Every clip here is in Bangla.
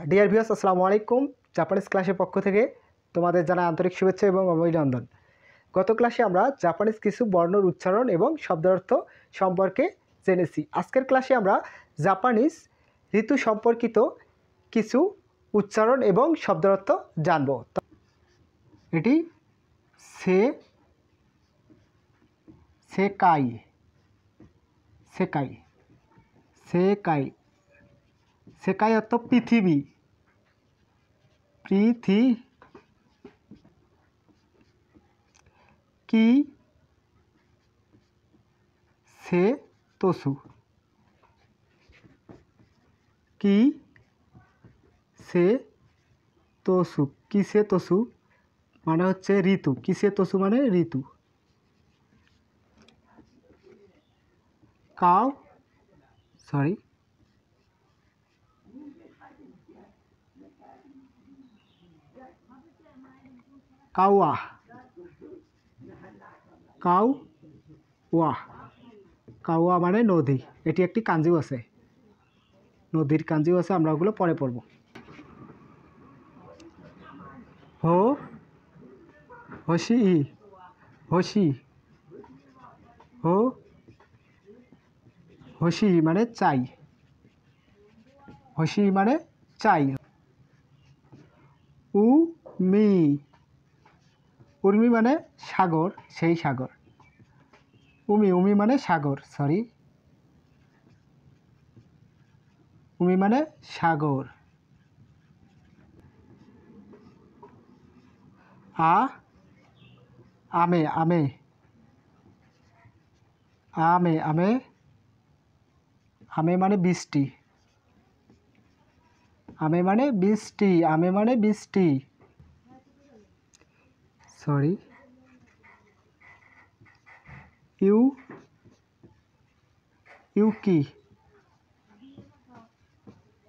ডিয়ার ভিউয়ার্স, আসসালামু আলাইকুম। জাপানিজ ক্লাসের পক্ষ থেকে তোমাদের জানাই আন্তরিক শুভেচ্ছা এবং অভিনন্দন। গত ক্লাসে আমরা জাপানিজ কিছু বর্ণর উচ্চারণ এবং শব্দার্থ সম্পর্কে জেনেছি। আজকের ক্লাসে আমরা জাপানিজ ঋতু সম্পর্কিত কিছু উচ্চারণ এবং শব্দার্থ জানব। এটি সেকাই সেকাই সেকাই সেকাই অর্থ পৃথিবী। কি সে তোসু কি সে তোসু কিসে তোসু মানে হচ্ছে ঋতু। কিসে তোসু মানে ঋতু। কাওয়া কাওয়া কাওয়া মানে নদী। এটি একটি কাঞ্জিও আছে, নদীর কাঞ্জিও আছে, আমরা ওগুলো পরে পড়ব। হোশি মানে চাই। হোশি মানে চাই। উর্মি মানে সাগর, সেই সাগর। উমি মানে সাগর, উমি মানে সাগর। আমে আমে আমে আমে আমে মানে বৃষ্টি। আমে মানে বৃষ্টি। আমে মানে বৃষ্টি। ইউকি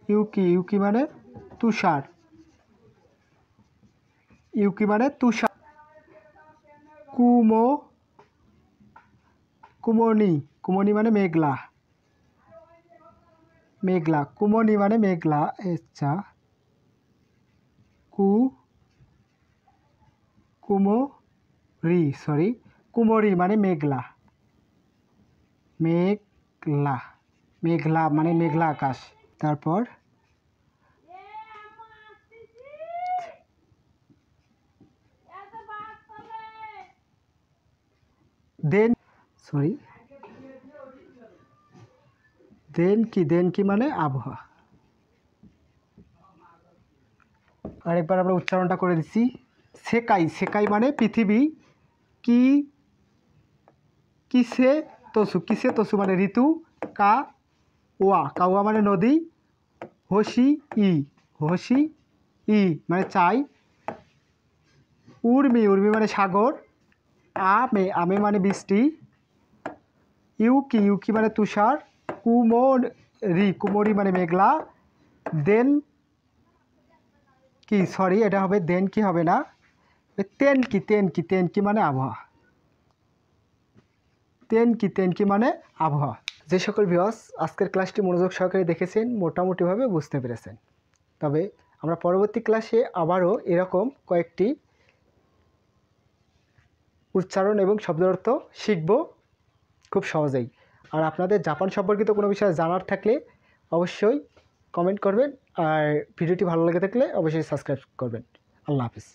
ইউকি ইউকি মানে তুষার। ইউকি মানে তুষার। কুমনি কুমনি মানে মেঘলা। মেঘলা কুমনি মানে মেঘলা। আচ্ছা, কুমরি মানে মেঘলা। মেঘলা মেঘলা মানে মেঘলা আকাশ। তারপর দেন কি মানে আবহাওয়া। আরেকবার আমরা উচ্চারণটা করে দিচ্ছি। সেকাই সেকাই মানে পৃথিবী। কিসে তোসু মানে ঋতু। কাওয়া মানে নদী। হোশি ই মানে চাই। উর্মি মানে সাগর। আমে মানে বৃষ্টি। ইউকি মানে তুষার। কুমরি মানে মেঘলা। দেন এটা হবে দেন কি হবে না, তেন কি মানে আবহাওয়া। তেন কি মানে আবহাওয়া। যে সকল ভিউয়ার্স আজকের ক্লাসটি মনোযোগ সহকারে দেখেছেন মোটামুটিভাবে বুঝতে পেরেছেন। তবে আমরা পরবর্তী ক্লাসে আবারও এরকম কয়েকটি উচ্চারণ এবং শব্দার্থ শিখব খুব সহজেই। আর আপনাদের জাপান সম্পর্কিত কোনো বিষয়ে জানার থাকলে অবশ্যই কমেন্ট করবেন। আর ভিডিওটি ভালো লেগে থাকলে অবশ্যই সাবস্ক্রাইব করবেন। আল্লাহ হাফিজ।